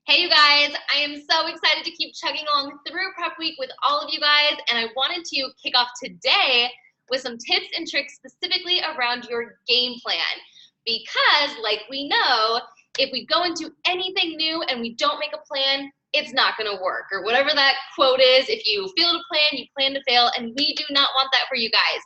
Hey you guys, I am so excited to keep chugging along through prep week with all of you guys, and I wanted to kick off today with some tips and tricks specifically around your game plan. Because like we know, if we go into anything new and we don't make a plan, it's not gonna work, or whatever that quote is. If you fail to plan, you plan to fail, and we do not want that for you guys.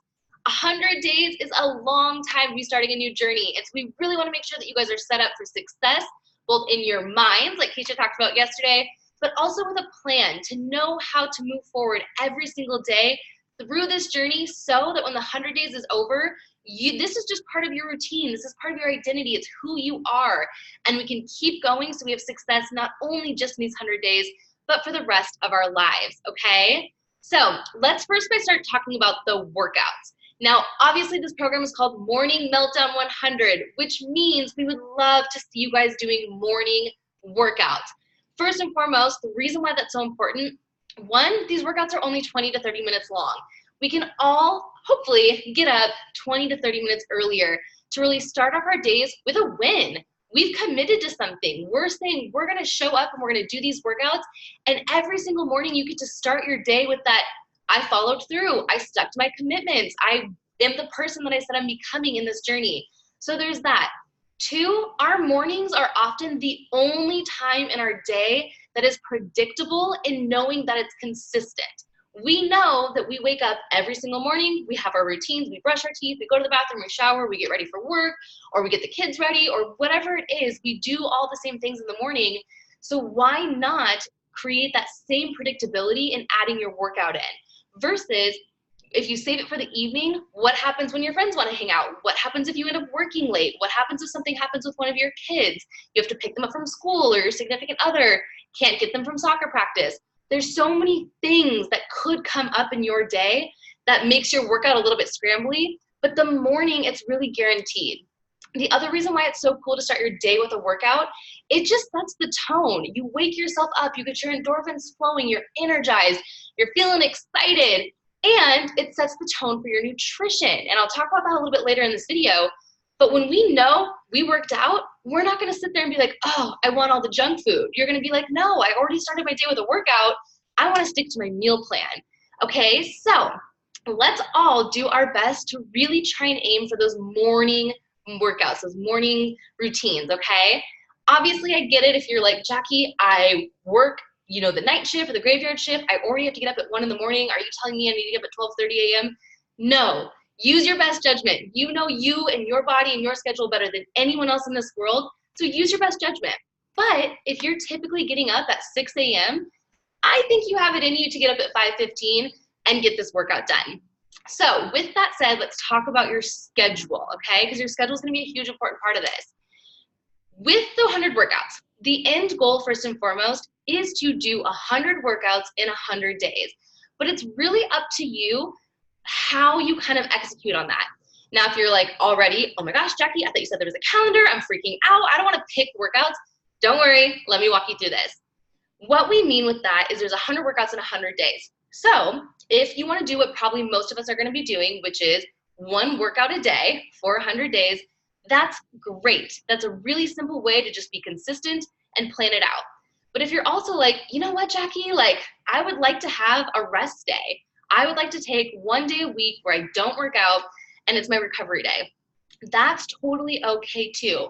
100 days is a long time to be starting a new journey, and so we really wanna make sure that you guys are set up for success both in your minds, like Keisha talked about yesterday, but also with a plan to know how to move forward every single day through this journey so that when the 100 days is over, this is just part of your routine. This is part of your identity. It's who you are. And we can keep going so we have success not only just in these 100 days, but for the rest of our lives, okay? So let's first start talking about the workouts. Now, obviously this program is called Morning Meltdown 100, which means we would love to see you guys doing morning workouts. First and foremost, the reason why that's so important, one, these workouts are only 20 to 30 minutes long. We can all hopefully get up 20 to 30 minutes earlier to really start off our days with a win. We've committed to something. We're saying we're gonna show up and we're gonna do these workouts, and every single morning you get to start your day with that, I followed through, I stuck to my commitments, I am the person that I said I'm becoming in this journey. So there's that. Two, our mornings are often the only time in our day that is predictable in knowing that it's consistent. We know that we wake up every single morning, we have our routines, we brush our teeth, we go to the bathroom, we shower, we get ready for work, or we get the kids ready, or whatever it is, we do all the same things in the morning. So why not create that same predictability in adding your workout in? Versus if you save it for the evening, what happens when your friends want to hang out? What happens if you end up working late? What happens if something happens with one of your kids? You have to pick them up from school, or your significant other can't get them from soccer practice. There's so many things that could come up in your day that makes your workout a little bit scrambly, but the morning it's really guaranteed. The other reason why it's so cool to start your day with a workout, it just sets the tone. You wake yourself up, you get your endorphins flowing, you're energized, you're feeling excited, and it sets the tone for your nutrition. And I'll talk about that a little bit later in this video. But when we know we worked out, we're not gonna sit there and be like, oh, I want all the junk food. You're gonna be like, no, I already started my day with a workout. I wanna stick to my meal plan. Okay, so let's all do our best to really try and aim for those morning workouts, those morning routines, okay? Obviously, I get it if you're like, Jackie, I work, the night shift or the graveyard shift. I already have to get up at 1 in the morning. Are you telling me I need to get up at 12:30 a.m.? No, use your best judgment. You know you and your body and your schedule better than anyone else in this world, so use your best judgment. But if you're typically getting up at 6 a.m., I think you have it in you to get up at 5:15 and get this workout done. So with that said, let's talk about your schedule, okay? Because your schedule is going to be a huge important part of this. With the 100 workouts, the end goal first and foremost is to do 100 workouts in 100 days. But it's really up to you how you kind of execute on that. Now, if you're like already, oh my gosh, Jackie, I thought you said there was a calendar, I'm freaking out, I don't want to pick workouts. Don't worry, let me walk you through this. What we mean with that is there's 100 workouts in 100 days. So if you want to do what probably most of us are going to be doing, which is one workout a day for 100 days, that's great. That's a really simple way to just be consistent and plan it out. But if you're also like, you know what, Jackie, like I would like to have a rest day. I would like to take one day a week where I don't work out and it's my recovery day. That's totally okay too.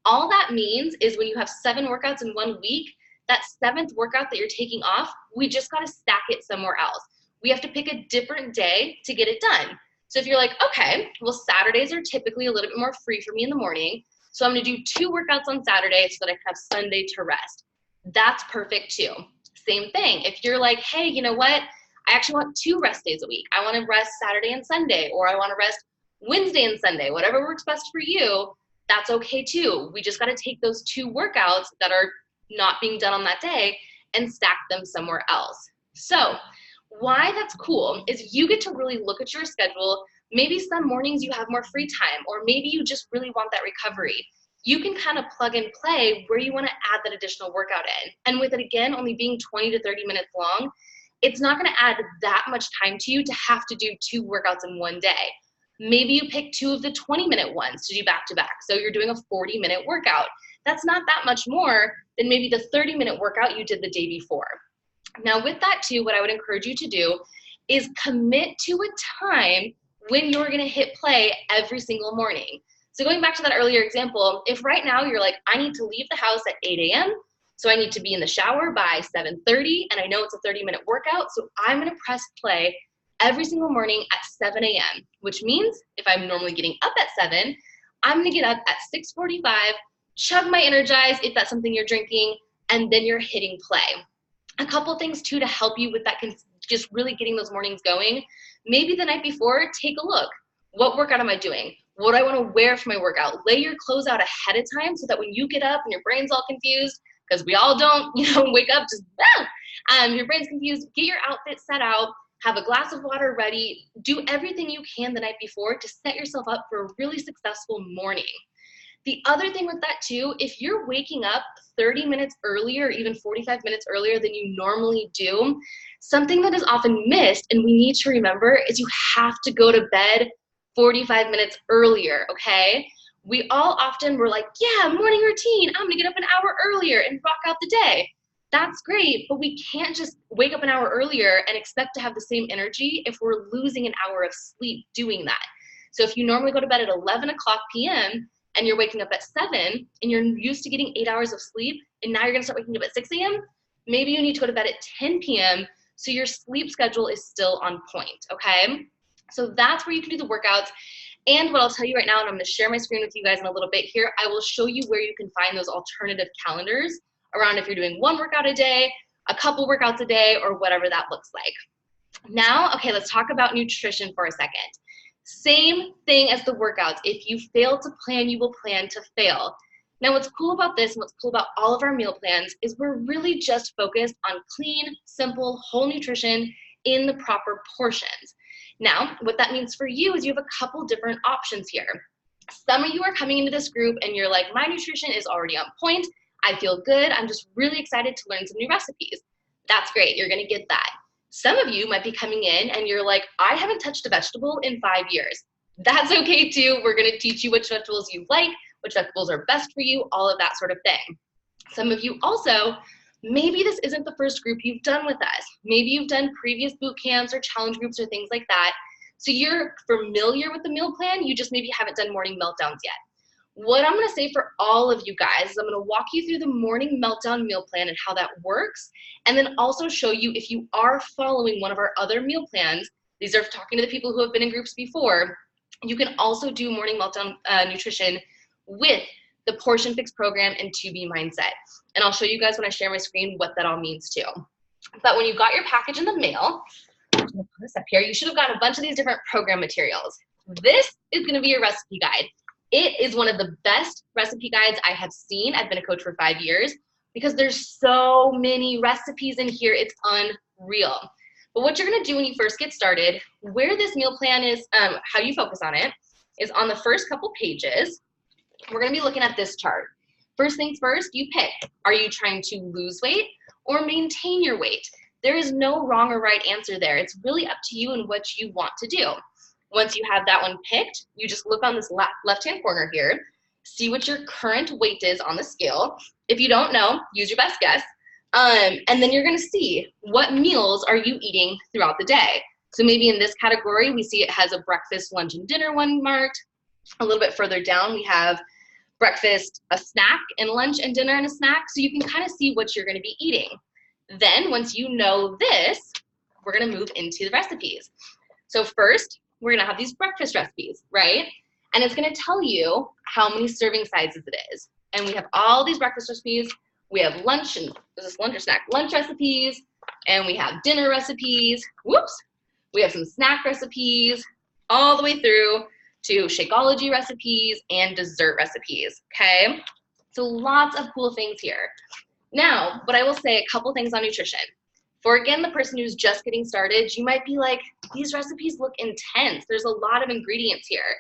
All that means is when you have 7 workouts in 1 week, that 7th workout that you're taking off, we just got to stack it somewhere else. We have to pick a different day to get it done. So if you're like, okay, well, Saturdays are typically a little bit more free for me in the morning, so I'm going to do 2 workouts on Saturday so that I can have Sunday to rest. That's perfect too. Same thing. If you're like, hey, you know what? I actually want 2 rest days a week. I want to rest Saturday and Sunday, or I want to rest Wednesday and Sunday. Whatever works best for you, that's okay too. We just got to take those 2 workouts that are not being done on that day and stack them somewhere else. So why that's cool is you get to really look at your schedule. Maybe some mornings you have more free time, or maybe you just really want that recovery. You can kind of plug and play where you want to add that additional workout in. And with it, again, only being 20 to 30 minutes long, it's not going to add that much time to you to have to do 2 workouts in one day. Maybe you pick 2 of the 20-minute ones to do back to back. So you're doing a 40-minute workout. That's not that much more than maybe the 30-minute workout you did the day before. Now with that too, what I would encourage you to do is commit to a time when you're gonna hit play every single morning. So going back to that earlier example, if right now you're like, I need to leave the house at 8 a.m., so I need to be in the shower by 7:30, and I know it's a 30-minute workout, so I'm gonna press play every single morning at 7 a.m., which means if I'm normally getting up at 7, I'm gonna get up at 6:45, chug my Energize if that's something you're drinking, and then you're hitting play. A couple things too to help you with that, just really getting those mornings going. Maybe the night before, take a look. What workout am I doing? What do I want to wear for my workout? Lay your clothes out ahead of time so that when you get up and your brain's all confused, because we all don't, wake up just, your brain's confused, get your outfit set out, have a glass of water ready, do everything you can the night before to set yourself up for a really successful morning. The other thing with that too, if you're waking up 30 minutes earlier, or even 45 minutes earlier than you normally do, something that is often missed and we need to remember is you have to go to bed 45 minutes earlier, okay? We all often were like, yeah, morning routine, I'm gonna get up an hour earlier and rock out the day. That's great, but we can't just wake up an hour earlier and expect to have the same energy if we're losing an hour of sleep doing that. So if you normally go to bed at 11 o'clock p.m., and you're waking up at 7 and you're used to getting 8 hours of sleep and now you're gonna start waking up at 6 a.m., maybe you need to go to bed at 10 p.m. so your sleep schedule is still on point, okay? So that's where you can do the workouts. And what I'll tell you right now, and I'm gonna share my screen with you guys in a little bit here, I will show you where you can find those alternative calendars around if you're doing one workout a day, a couple workouts a day, or whatever that looks like. Now, okay, let's talk about nutrition for a second. Same thing as the workouts. If you fail to plan, you will plan to fail. Now, what's cool about this and what's cool about all of our meal plans is we're really just focused on clean, simple, whole nutrition in the proper portions. Now, what that means for you is you have a couple different options here. Some of you are coming into this group and you're like, my nutrition is already on point. I feel good. I'm just really excited to learn some new recipes. That's great. You're going to get that. Some of you might be coming in and you're like, I haven't touched a vegetable in 5 years. That's okay too. We're gonna teach you which vegetables you like, which vegetables are best for you, all of that sort of thing. Some of you also, maybe this isn't the first group you've done with us. Maybe you've done previous boot camps or challenge groups or things like that. So you're familiar with the meal plan, you just maybe haven't done morning meltdowns yet. What I'm gonna say for all of you guys is I'm gonna walk you through the morning meltdown meal plan and how that works, and then also show you if you are following one of our other meal plans, these are talking to the people who have been in groups before, you can also do morning meltdown nutrition with the Portion Fix program and 2B mindset. And I'll show you guys when I share my screen what that all means too. But when you got your package in the mail, I'm gonna put this up here, you should have gotten a bunch of these different program materials. This is gonna be your recipe guide. It is one of the best recipe guides I have seen. I've been a coach for 5 years because there's so many recipes in here, it's unreal. But what you're gonna do when you first get started, where this meal plan is, how you focus on it, is on the first couple pages, we're gonna be looking at this chart. First things first, you pick, are you trying to lose weight or maintain your weight? There is no wrong or right answer there. It's really up to you and what you want to do. Once you have that one picked, you just look on this left-hand corner here, see what your current weight is on the scale. If you don't know, use your best guess. And then you're gonna see what meals are you eating throughout the day. So maybe in this category, we see it has a breakfast, lunch, and dinner one marked. A little bit further down, we have breakfast, a snack, and lunch and dinner and a snack. So you can kind of see what you're gonna be eating. Then once you know this, we're gonna move into the recipes. So first, we're gonna have these breakfast recipes, right? And it's gonna tell you how many serving sizes it is. And we have all these breakfast recipes. We have lunch, and is this lunch or snack? Lunch recipes, and we have dinner recipes. Whoops. We have some snack recipes, all the way through to Shakeology recipes and dessert recipes, okay? So lots of cool things here. Now, but I will say a couple things on nutrition. For, again, the person who's just getting started, you might be like, these recipes look intense. There's a lot of ingredients here.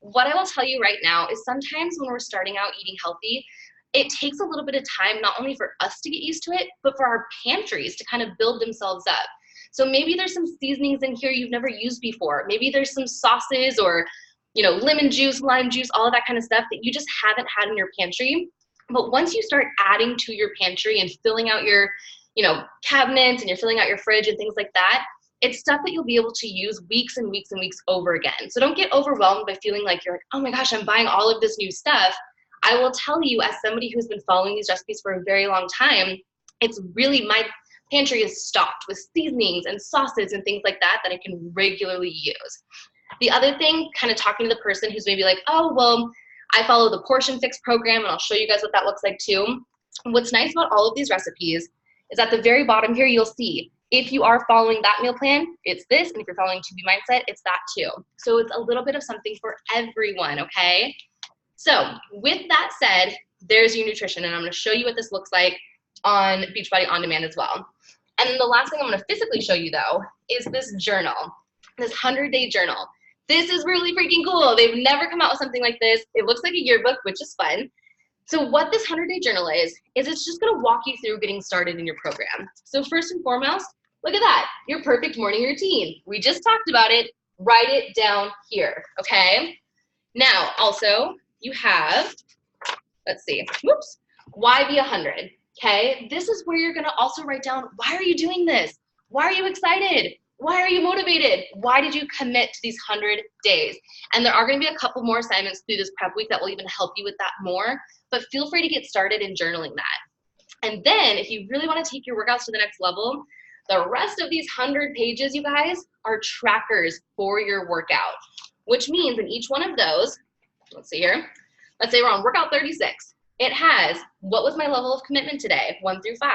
What I will tell you right now is sometimes when we're starting out eating healthy, it takes a little bit of time, not only for us to get used to it, but for our pantries to kind of build themselves up. So maybe there's some seasonings in here you've never used before. Maybe there's some sauces or, lemon juice, lime juice, all of that kind of stuff that you just haven't had in your pantry. But once you start adding to your pantry and filling out your, cabinets, and you're filling out your fridge and things like that, it's stuff that you'll be able to use weeks and weeks and weeks over again. So don't get overwhelmed by feeling like you're like, oh my gosh, I'm buying all of this new stuff. I will tell you, as somebody who's been following these recipes for a very long time, it's really, my pantry is stocked with seasonings and sauces and things like that that I can regularly use. The other thing, kind of talking to the person who's maybe like, oh, well, I follow the Portion Fix program, and I'll show you guys what that looks like too. What's nice about all of these recipes is at the very bottom here, you'll see, if you are following that meal plan, it's this, and if you're following 2B Mindset, it's that too. So it's a little bit of something for everyone, okay? So with that said, there's your nutrition, and I'm gonna show you what this looks like on Beachbody On Demand as well. And then the last thing I'm gonna physically show you though is this journal, this 100-day journal. This is really freaking cool. They've never come out with something like this. It looks like a yearbook, which is fun. So what this 100-day journal is it's just gonna walk you through getting started in your program. So first and foremost, look at that, your perfect morning routine. We just talked about it, write it down here, okay? Now, also, you have, let's see, whoops, why be 100, okay? This is where you're gonna also write down, why are you doing this? Why are you excited? Why are you motivated? Why did you commit to these 100 days? And there are gonna be a couple more assignments through this prep week that will even help you with that more, but feel free to get started in journaling that. And then if you really wanna take your workouts to the next level, the rest of these 100 pages, you guys, are trackers for your workout, which means in each one of those, let's see here, let's say we're on workout 36. It has, what was my level of commitment today, 1 through 5?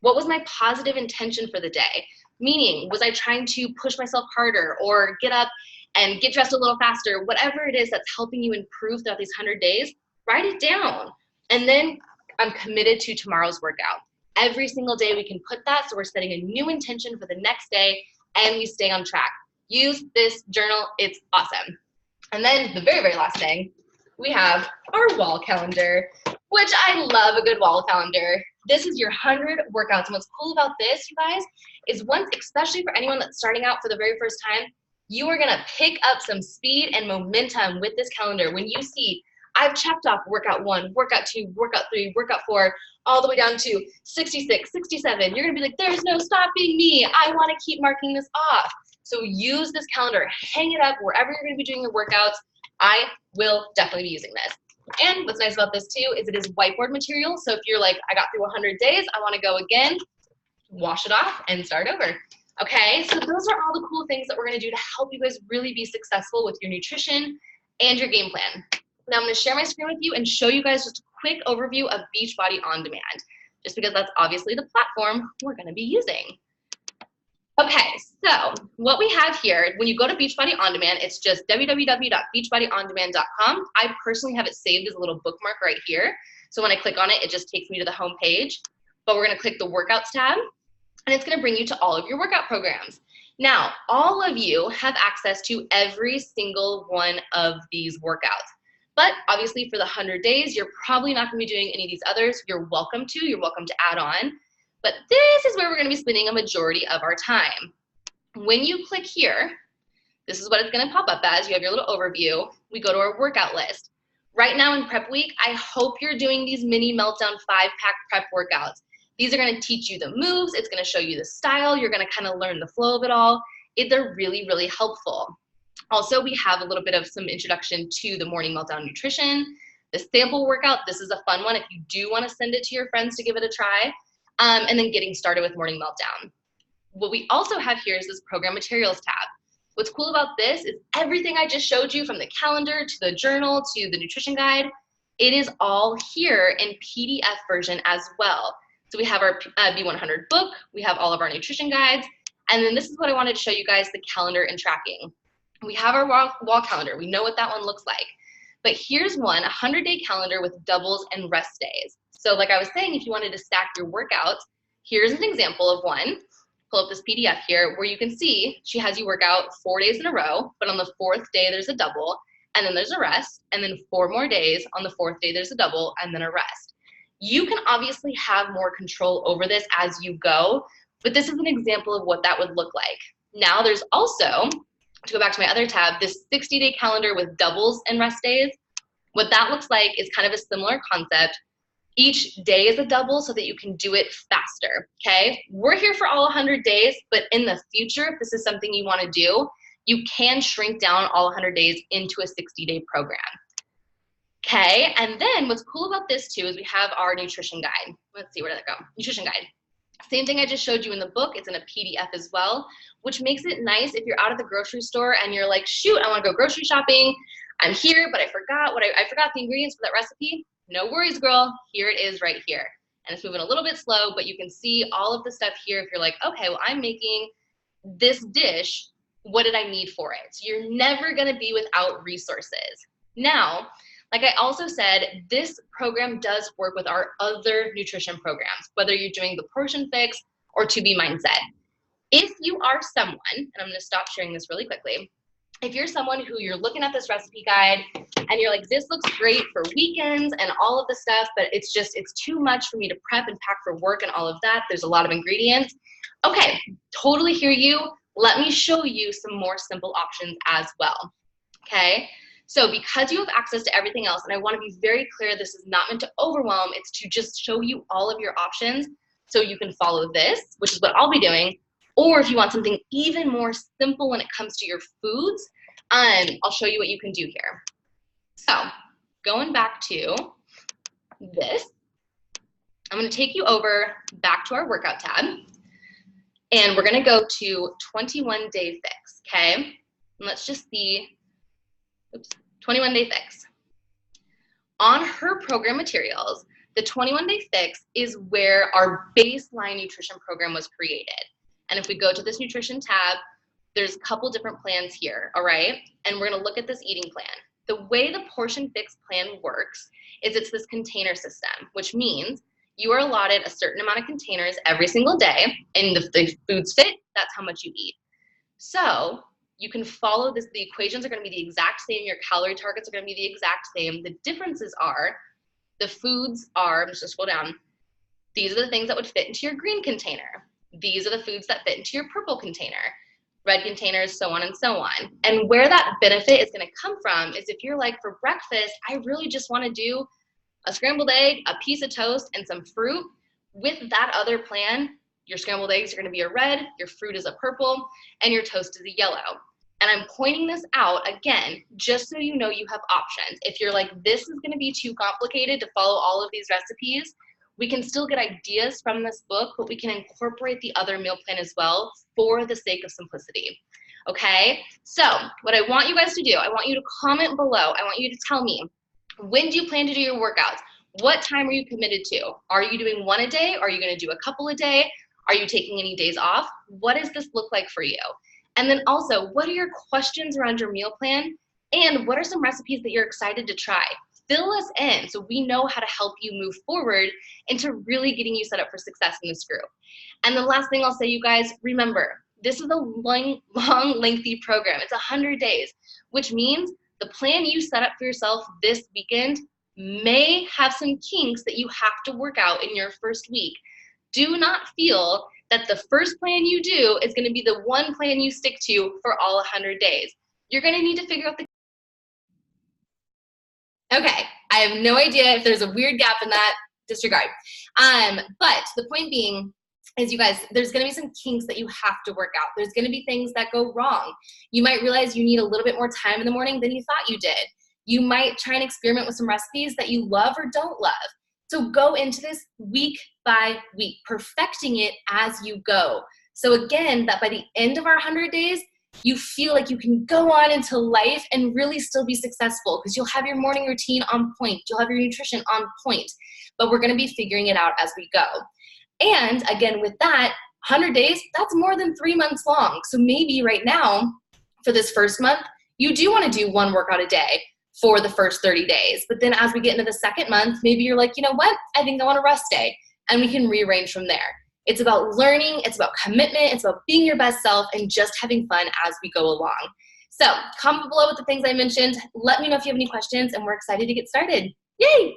What was my positive intention for the day? Meaning, was I trying to push myself harder or get up and get dressed a little faster? Whatever it is that's helping you improve throughout these 100 days, write it down. And then I'm committed to tomorrow's workout. Every single day we can put that, so we're setting a new intention for the next day and we stay on track. Use this journal, it's awesome. And then the very, very last thing, we have our wall calendar, which I love a good wall calendar. This is your 100 workouts. And what's cool about this, you guys, is once, especially for anyone that's starting out for the very first time, you are gonna pick up some speed and momentum with this calendar. When you see, I've checked off workout 1, workout 2, workout 3, workout 4, all the way down to 66, 67. You're gonna be like, there's no stopping me. I wanna keep marking this off. So use this calendar, hang it up wherever you're gonna be doing your workouts. I will definitely be using this. And what's nice about this too is it is whiteboard material. So if you're like, I got through 100 days, I wanna go again, wash it off and start over. Okay, so those are all the cool things that we're gonna do to help you guys really be successful with your nutrition and your game plan. Now I'm gonna share my screen with you and show you guys just a quick overview of Beachbody On Demand, just because that's obviously the platform we're gonna be using. Okay, so what we have here, when you go to Beachbody On Demand, it's just www.beachbodyondemand.com. I personally have it saved as a little bookmark right here. So when I click on it, it just takes me to the home page. But we're gonna click the workouts tab, and it's gonna bring you to all of your workout programs. Now, all of you have access to every single one of these workouts. But obviously for the 100 days, you're probably not gonna be doing any of these others. You're welcome to add on. But this is where we're gonna be spending a majority of our time. When you click here, this is what it's gonna pop up as. You have your little overview. We go to our workout list. Right now in prep week, I hope you're doing these mini meltdown 5-pack prep workouts. These are gonna teach you the moves. It's gonna show you the style. You're gonna kind of learn the flow of it all. They're really, really helpful. Also, we have a little bit of some introduction to the morning meltdown nutrition. The sample workout, this is a fun one if you do wanna send it to your friends to give it a try. And then getting started with morning meltdown. What we also have here is this program materials tab. What's cool about this is everything I just showed you, from the calendar to the journal to the nutrition guide, it is all here in PDF version as well. So we have our B100 book, we have all of our nutrition guides, and then this is what I wanted to show you guys, the calendar and tracking. We have our wall calendar, we know what that one looks like. But here's one, a 100-day calendar with doubles and rest days. So like I was saying, if you wanted to stack your workouts, here's an example of one. Pull up this PDF here where you can see she has you work out 4 days in a row, but on the 4th day there's a double, and then there's a rest, and then 4 more days. On the 4th day there's a double, and then a rest. You can obviously have more control over this as you go, but this is an example of what that would look like. Now there's also, to go back to my other tab, this 60-day calendar with doubles and rest days. What that looks like is kind of a similar concept. Each day is a double so that you can do it faster, okay? We're here for all 100 days, but in the future, if this is something you wanna do, you can shrink down all 100 days into a 60-day program. Okay, and then what's cool about this too is we have our nutrition guide. Let's see, where did that go? Nutrition guide. Same thing I just showed you in the book, it's in a PDF as well, which makes it nice if you're out of the grocery store and you're like, shoot, I wanna go grocery shopping. I'm here, but I forgot the ingredients for that recipe. No worries, girl, here it is right here. And it's moving a little bit slow, but you can see all of the stuff here if you're like, okay, well, I'm making this dish, what did I need for it? So you're never gonna be without resources. Now, like I also said, this program does work with our other nutrition programs, whether you're doing the Portion Fix or To Be Mindset. If you are someone, and I'm gonna stop sharing this really quickly, if you're someone who you're looking at this recipe guide and you're like, this looks great for weekends and all of the stuff, but it's too much for me to prep and pack for work and all of that, there's a lot of ingredients. Okay, totally hear you. Let me show you some more simple options as well, okay? So because you have access to everything else, and I wanna be very clear, this is not meant to overwhelm, it's to just show you all of your options so you can follow this, which is what I'll be doing, or if you want something even more simple when it comes to your foods, I'll show you what you can do here. So going back to this, I'm gonna take you over back to our workout tab, and we're gonna go to 21-day fix, okay? And let's just see, 21-day fix. On her program materials, the 21-day fix is where our baseline nutrition program was created. And if we go to this nutrition tab, there's a couple different plans here, all right? And we're gonna look at this eating plan. The way the Portion Fix plan works is it's this container system, which means you are allotted a certain amount of containers every single day, and if the foods fit, that's how much you eat. So you can follow this, the equations are gonna be the exact same, your calorie targets are gonna be the exact same. The differences are, the foods are, I'm just gonna scroll down, these are the things that would fit into your green container. These are the foods that fit into your purple container, red containers, so on and so on. And where that benefit is gonna come from is if you're like, for breakfast, I really just wanna do a scrambled egg, a piece of toast, and some fruit. With that other plan, your scrambled eggs are gonna be a red, your fruit is a purple, and your toast is a yellow. And I'm pointing this out, again, just so you know you have options. If you're like, this is gonna be too complicated to follow all of these recipes, we can still get ideas from this book, but we can incorporate the other meal plan as well for the sake of simplicity, okay? So what I want you guys to do, I want you to comment below. I want you to tell me, when do you plan to do your workouts? What time are you committed to? Are you doing one a day? Are you gonna do a couple a day? Are you taking any days off? What does this look like for you? And then also, what are your questions around your meal plan? And what are some recipes that you're excited to try? Fill us in so we know how to help you move forward into really getting you set up for success in this group. And the last thing I'll say, you guys, remember, this is a long, lengthy program. It's 100 days, which means the plan you set up for yourself this weekend may have some kinks that you have to work out in your first week. Do not feel that the first plan you do is gonna be the one plan you stick to for all 100 days. You're gonna need to figure out the Okay, I have no idea if there's a weird gap in that, disregard. But the point being is, you guys, there's gonna be some kinks that you have to work out. There's gonna be things that go wrong. You might realize you need a little bit more time in the morning than you thought you did. You might try and experiment with some recipes that you love or don't love. So go into this week by week, perfecting it as you go. So again, that by the end of our 100 days, you feel like you can go on into life and really still be successful because you'll have your morning routine on point. You'll have your nutrition on point, but we're gonna be figuring it out as we go. And again, with that, 100 days, that's more than 3 months long. So maybe right now, for this first month, you do wanna do one workout a day for the first 30 days. But then as we get into the second month, maybe you're like, you know what? I think I want a rest day. And we can rearrange from there. It's about learning, it's about commitment, it's about being your best self and just having fun as we go along. So comment below with the things I mentioned. Let me know if you have any questions and we're excited to get started. Yay!